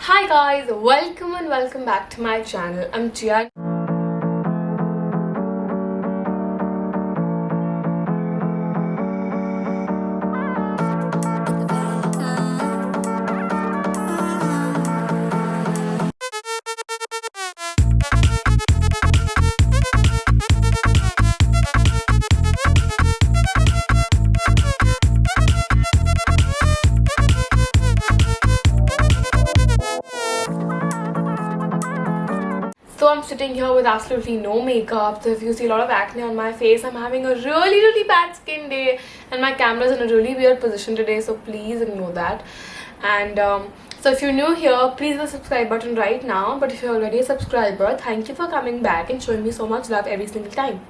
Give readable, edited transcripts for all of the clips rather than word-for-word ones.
Hi guys, welcome and welcome back to my channel. I'm Jia. So I'm sitting here with absolutely no makeup. So if you see a lot of acne on my face, I'm having a really bad skin day and my camera's in a really weird position today, so please ignore that. And so if you're new here, please hit the subscribe button right now. But if you're already a subscriber, thank you for coming back and showing me so much love every single time.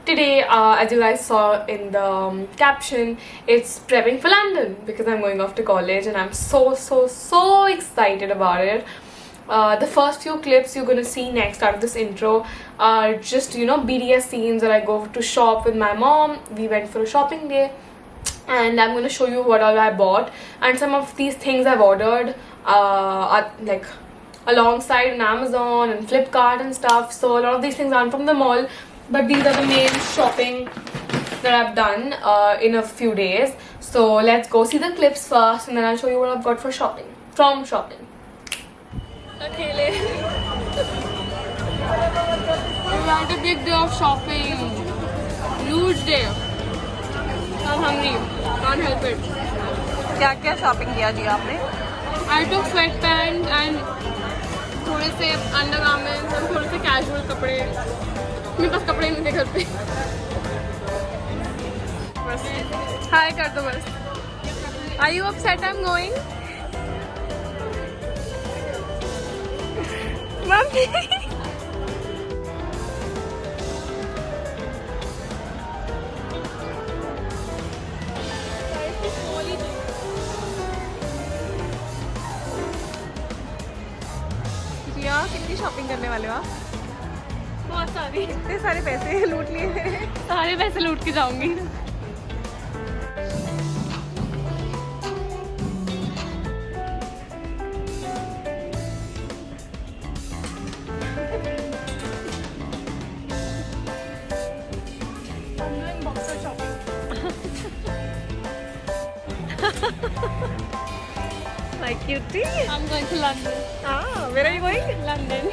Today, as you guys saw in the caption, it's prepping for London because I'm going off to college and I'm so excited about it. The first few clips you're gonna see next out of this intro are just BDS scenes that I go to shop with my mom. We went for a shopping day and I'm gonna show you what all I bought, and some of these things I've ordered are like alongside on Amazon and Flipkart and stuff. So a lot of these things aren't from the mall, but these are the main shopping that I've done in a few days. So let's go see the clips first and then I'll show you what I've got for shopping. Akhele. We had a big day of shopping. Huge day. I'm hungry. Can't help it. क्या क्या shopping किया जी आपने? I took sweatpants and थोड़े से undergarments और थोड़े से casual कपड़े. मेरे पास कपड़े नहीं थे घर पे. बस हाय कर दो बस. Are you upset I'm going? Mummy. जिया कितनी शॉपिंग करने वाले हो आप? बहुत सारी. इतने सारे पैसे लूट लिए मेरे. सारे पैसे लूट के जाऊंगी. Like cutie. I'm going to London. Ah, where are you going? London.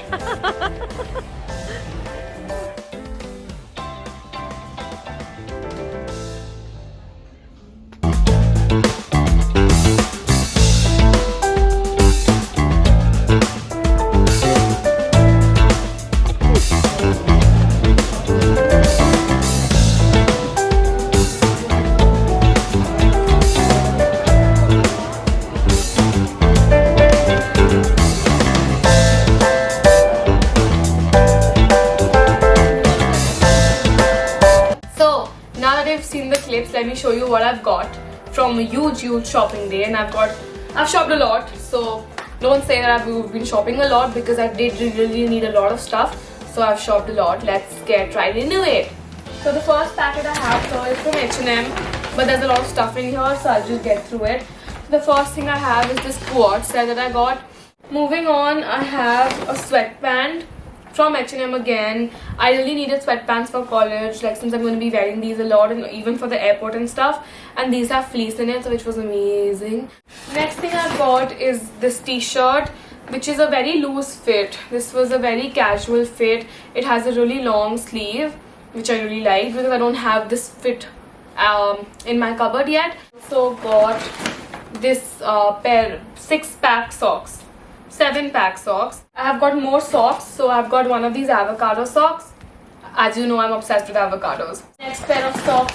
Now that you've seen the clips, let me show you what I've got from a huge shopping day. And I've shopped a lot, so don't say that I've been shopping a lot, because I did really need a lot of stuff. So I've shopped a lot. Let's get right into it. So the first packet I have here is from H&M, but there's a lot of stuff in here, so I'll just get through it. The first thing I have is this quad set that I got. Moving on, I have a sweatband from H&M again. I really needed sweatpants for college, like since I'm going to be wearing these a lot and even for the airport and stuff, and these have fleece in it, so which was amazing. Next thing I got is this t-shirt, which is a very loose fit. This was a very casual fit. It has a really long sleeve, which I really like because I don't have this fit in my cupboard yet. So got this pair 6-pack socks. 7-pack socks. I have got more socks, so I've got one of these avocado socks. As you know, I'm obsessed with avocados. Next pair of socks,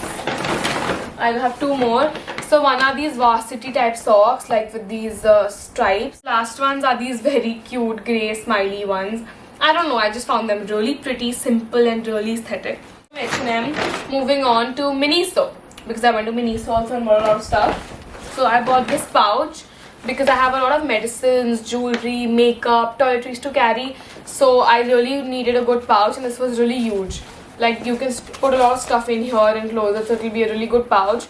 I'll have 2 more. So one are these varsity type socks, like with these stripes. Last ones are these very cute grey smiley ones. I don't know, I just found them really pretty, simple and really aesthetic. H&M. Moving on to Miniso, because I went to Miniso also and bought a lot of stuff. So I bought this pouch because I have a lot of medicines, jewelry, makeup, toiletries to carry. So I really needed a good pouch, and this was really huge. Like you can put a lot of stuff in here and close it, so it will be a really good pouch.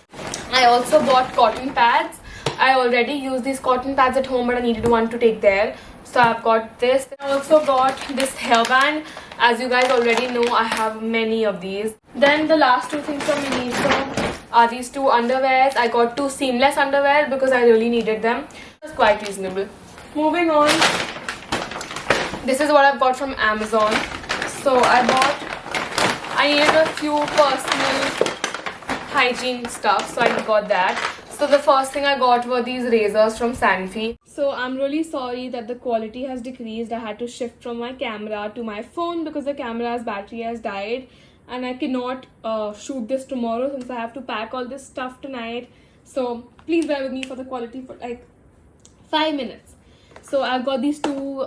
I also bought cotton pads. I already use these cotton pads at home, but I needed one to take there. So I've got this. I also got this hairband. As you guys already know, I have many of these. Then the last two things from Miniso are these two underwears. I got two seamless underwear because I really needed them. It's quite reasonable. Moving on. This is what I've got from Amazon. So I needed a few personal hygiene stuff, so I got that. So the first thing I got were these razors from Sanfi. So I'm really sorry that the quality has decreased. I had to shift from my camera to my phone because the camera's battery has died, and I cannot shoot this tomorrow since I have to pack all this stuff tonight. So please bear with me for the quality for like 5 minutes. So I've got these two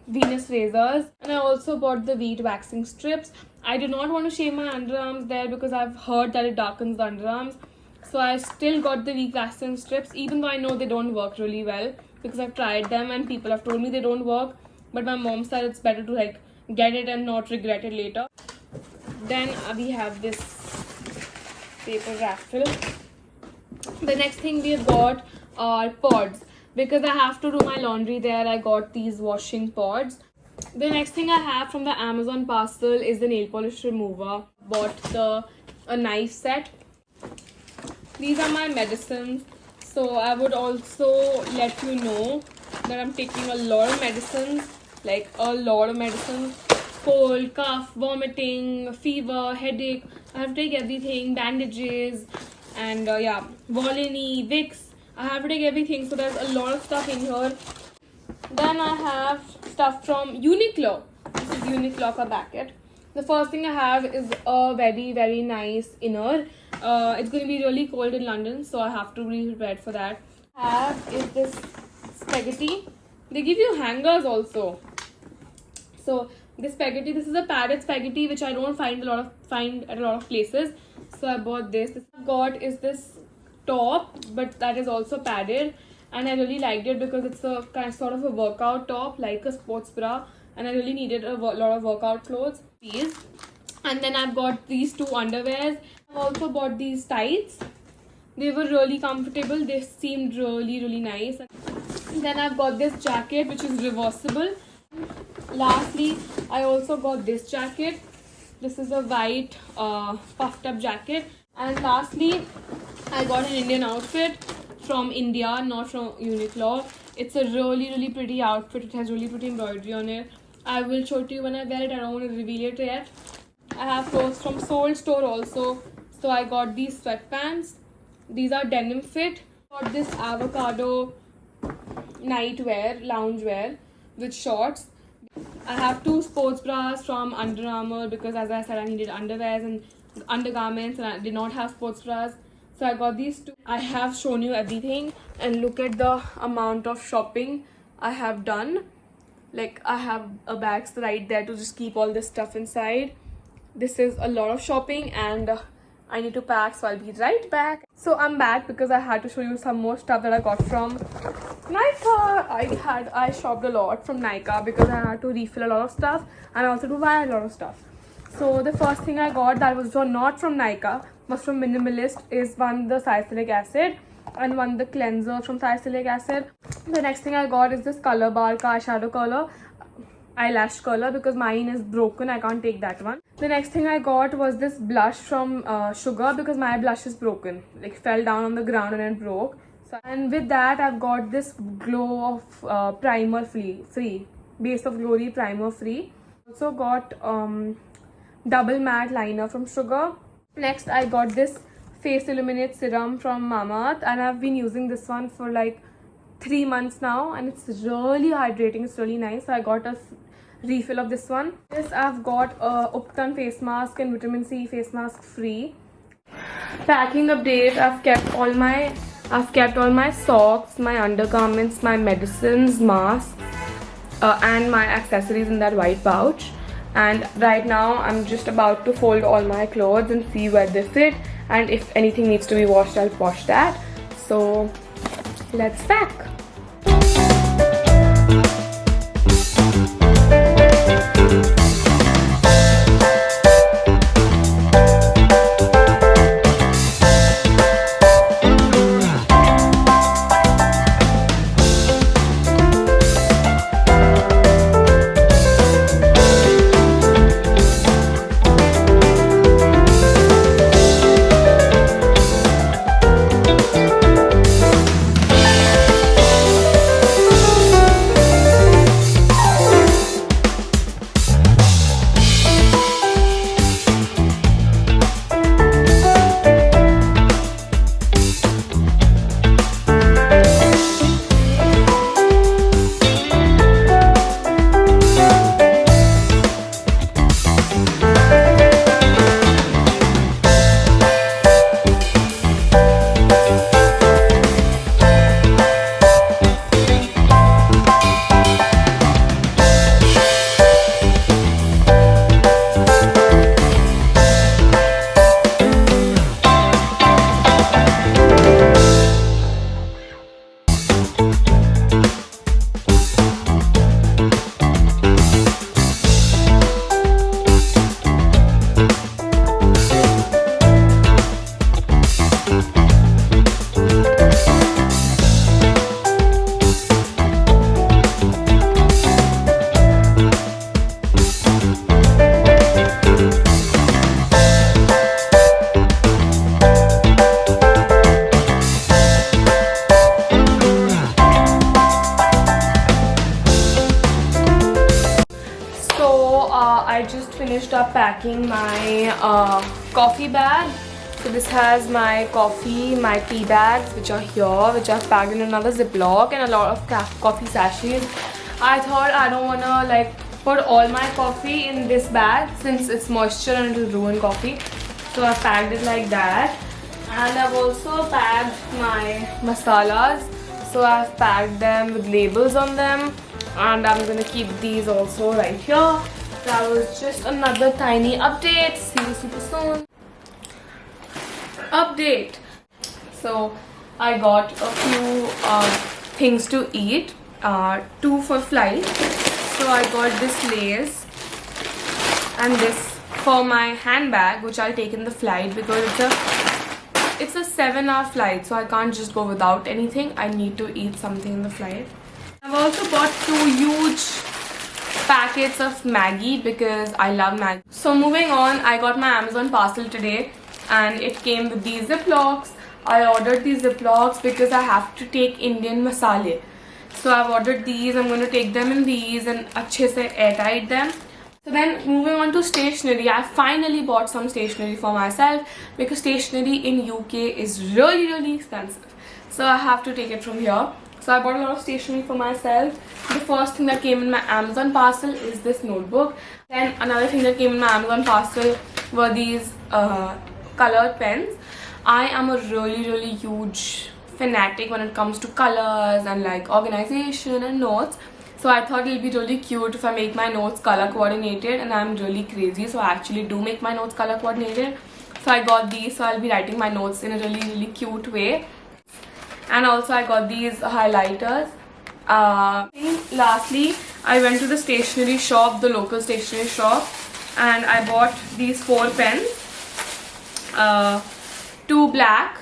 Venus razors, and I also bought the wheat waxing strips. I do not want to shave my underarms there because I've heard that it darkens the underarms. So I still got the wheat waxing strips, even though I know they don't work really well because I've tried them and people have told me they don't work. But my mom said it's better to like get it and not regret it later. Then we have this paper raffle. The next thing we have got are pods. Because I have to do my laundry there, I got these washing pods. The next thing I have from the Amazon parcel is the nail polish remover. Bought a knife set. These are my medicines. So I would also let you know that I'm taking a lot of medicines. Like a lot of medicines. Cold, cough, vomiting, fever, headache. I have to take everything. Bandages. And yeah, Volini, Vicks. I have to take everything. So there's a lot of stuff in here. Then I have stuff from Uniqlo. This is Uniqlo for Beckett. The first thing I have is a very, very nice inner. It's going to be really cold in London, so I have to be prepared for that. I have is this spaghetti. They give you hangers also. So this spaghetti, this is a padded spaghetti which I don't find at a lot of places. So I bought this. This I've got is this top, but that is also padded, and I really liked it because it's a sort of a workout top, like a sports bra, and I really needed a lot of workout clothes. These, and then I've got these two underwears. I've also bought these tights. They were really comfortable. They seemed really, really nice. And then I've got this jacket which is reversible. Lastly, I also got this jacket. This is a white puffed up jacket. And lastly, I got an Indian outfit from India, not from Uniqlo. It's a really, really pretty outfit. It has really pretty embroidery on it. I will show it to you when I wear it. I don't want to reveal it yet. I have clothes from Soul Store also. So I got these sweatpants. These are denim fit. Got this avocado nightwear, loungewear with shorts. I have two sports bras from Under Armour because, as I said, I needed underwears and undergarments, and I did not have sports bras. So I got these two. I have shown you everything, and look at the amount of shopping I have done. Like, I have a bag right there to just keep all this stuff inside. This is a lot of shopping, and I need to pack, so I'll be right back. So I'm back because I had to show you some more stuff that I got from Nykaa. I shopped a lot from Nykaa because I had to refill a lot of stuff and also to buy a lot of stuff. So the first thing I got that was not from Nykaa, was from Minimalist, is one the salicylic acid and one the cleanser from salicylic acid. The next thing I got is this color bar eyeshadow color, eyelash color, because mine is broken. I can't take that one. The next thing I got was this blush from Sugar because my blush is broken, like fell down on the ground and it broke. So, and with that I've got this Glow of primer free Base of Glory primer free. Also got double matte liner from Sugar. Next I got this face illuminate serum from Mamaearth, and I've been using this one for like 3 months now, and it's really hydrating. It's really nice. So I got a refill of this one. This I've got a Upton face mask and vitamin C face mask free. Packing update. I've kept all my socks, my undergarments, my medicines, masks, and my accessories in that white pouch. And right now I'm just about to fold all my clothes and see where they fit, and if anything needs to be washed, I'll wash that. So let's pack. I just finished up packing my coffee bag. So this has my coffee, my tea bags which are here, which I've packed in another Ziploc, and a lot of coffee sachets. I thought I don't wanna like put all my coffee in this bag since it's moisture and it will ruin coffee. So I packed it like that. And I've also packed my masalas. So I've packed them with labels on them. And I'm gonna keep these also right here. That was just another tiny update. See you super soon. Update. So I got a few things to eat. 2 for flight. So I got this Lay's and this for my handbag, which I'll take in the flight because it's a 7-hour flight, so I can't just go without anything. I need to eat something in the flight. I've also bought 2 huge packets of Maggi because I love Maggi. So moving on, I got my Amazon parcel today and it came with these Ziplocs. I ordered these Ziplocs because I have to take Indian masale. So I've ordered these. I'm going to take them in these and अच्छे से airtight them. So then moving on to stationery, I finally bought some stationery for myself because stationery in UK is really expensive. So I have to take it from here. So I bought a lot of stationery for myself. The first thing that came in my Amazon parcel is this notebook. Then another thing that came in my Amazon parcel were these colored pens. I am a really huge fanatic when it comes to colors and like organization and notes. So I thought it'll be really cute if I make my notes color coordinated, and I'm really crazy, so I actually do make my notes color coordinated. So I got these, so I'll be writing my notes in a really cute way. And also I got these highlighters. Lastly, I went to the stationery shop, the local stationery shop, and I bought these 4 pens. 2 black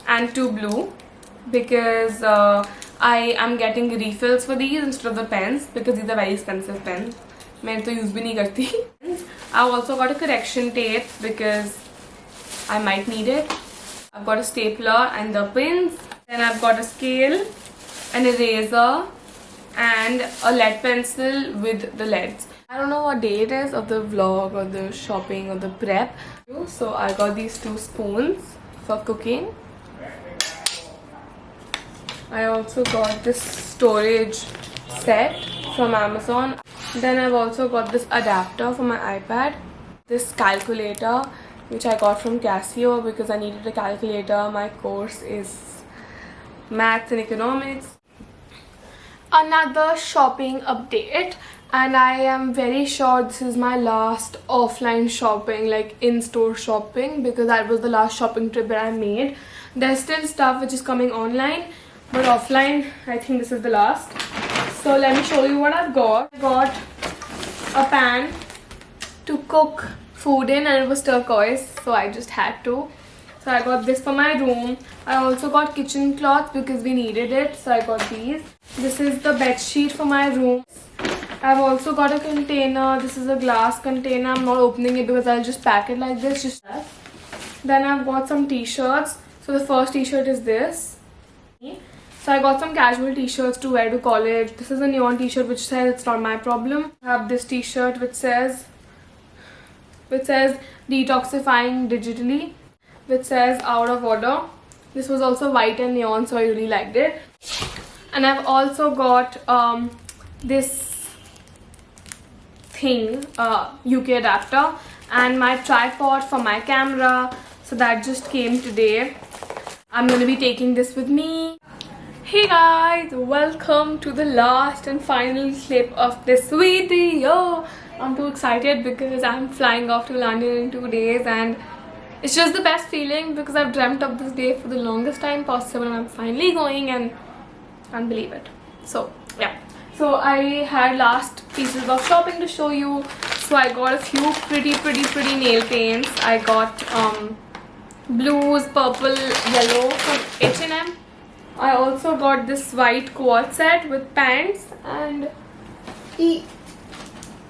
and 2 blue because I am getting refills for these instead of the pens because these are very expensive pens. मैं तो use भी नहीं करती. I also got a correction tape because I might need it. I've got a stapler and the pins. Then I've got a scale, an eraser, and a lead pencil with the leads. I don't know what day it is of the vlog or the shopping or the prep. So I got these 2 spoons for cooking. I also got this storage set from Amazon. Then I've also got this adapter for my iPad. This calculator which I got from Casio because I needed a calculator. My course is maths and economics. Another shopping update, and I am very sure this is my last offline shopping, like in-store shopping, because that was the last shopping trip that I made. There's still stuff which is coming online, but offline I think this is the last. So let me show you what I've got. I got a pan to cook food in and it was turquoise, so I just had to. So I got this for my room. I also got kitchen cloth because we needed it, so I got these. This is the bed sheet for my room. I've also got a container. This is a glass container. I'm not opening it because I'll just pack it like this. Then I've got some t-shirts. So the first t-shirt is this. So I got some casual t-shirts to wear to college. This is a neon t-shirt which says it's not my problem. I have this t-shirt which says detoxifying digitally, which says out of order. This was also white and neon, so I really liked it. And I've also got this thing, UK adapter, and my tripod for my camera. So that just came today. I'm gonna be taking this with me. Hey guys, welcome to the last and final clip of this video. I'm too excited because I'm flying off to London in 2 days, and it's just the best feeling because I've dreamt of this day for the longest time possible, and I'm finally going and can't believe it. So yeah, so I had last pieces of shopping to show you. So I got a few pretty nail paints. I got blues, purple, yellow from H&M. I also got this white quad set with pants and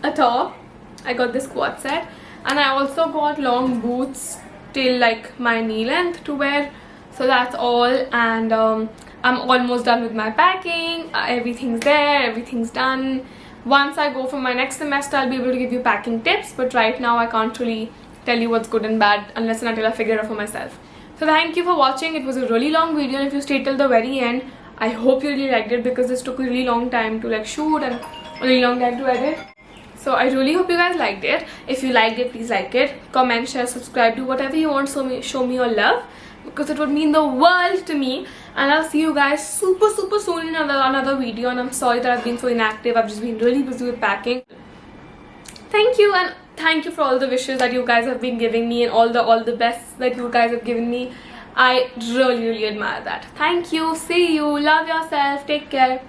a top. I got this quad set, and I also got long boots till like my knee length to wear. So that's all, and I'm almost done with my packing. Everything's there, everything's done. Once I go for my next semester, I'll be able to give you packing tips, but right now I can't really tell you what's good and bad unless and until I figure it out for myself. So thank you for watching. It was a really long video, and if you stayed till the very end, I hope you really liked it, because this took a really long time to like shoot and a really long time to edit. So I really hope you guys liked it. If you liked it, please like it, comment, share, subscribe, do whatever you want. Show me your love, because it would mean the world to me. And I'll see you guys super soon in another video. And I'm sorry that I've been so inactive. I've just been really busy with packing. Thank you, and thank you for all the wishes that you guys have been giving me, and all the best that you guys have given me. I really admire that. Thank you. See you. Love yourself. Take care.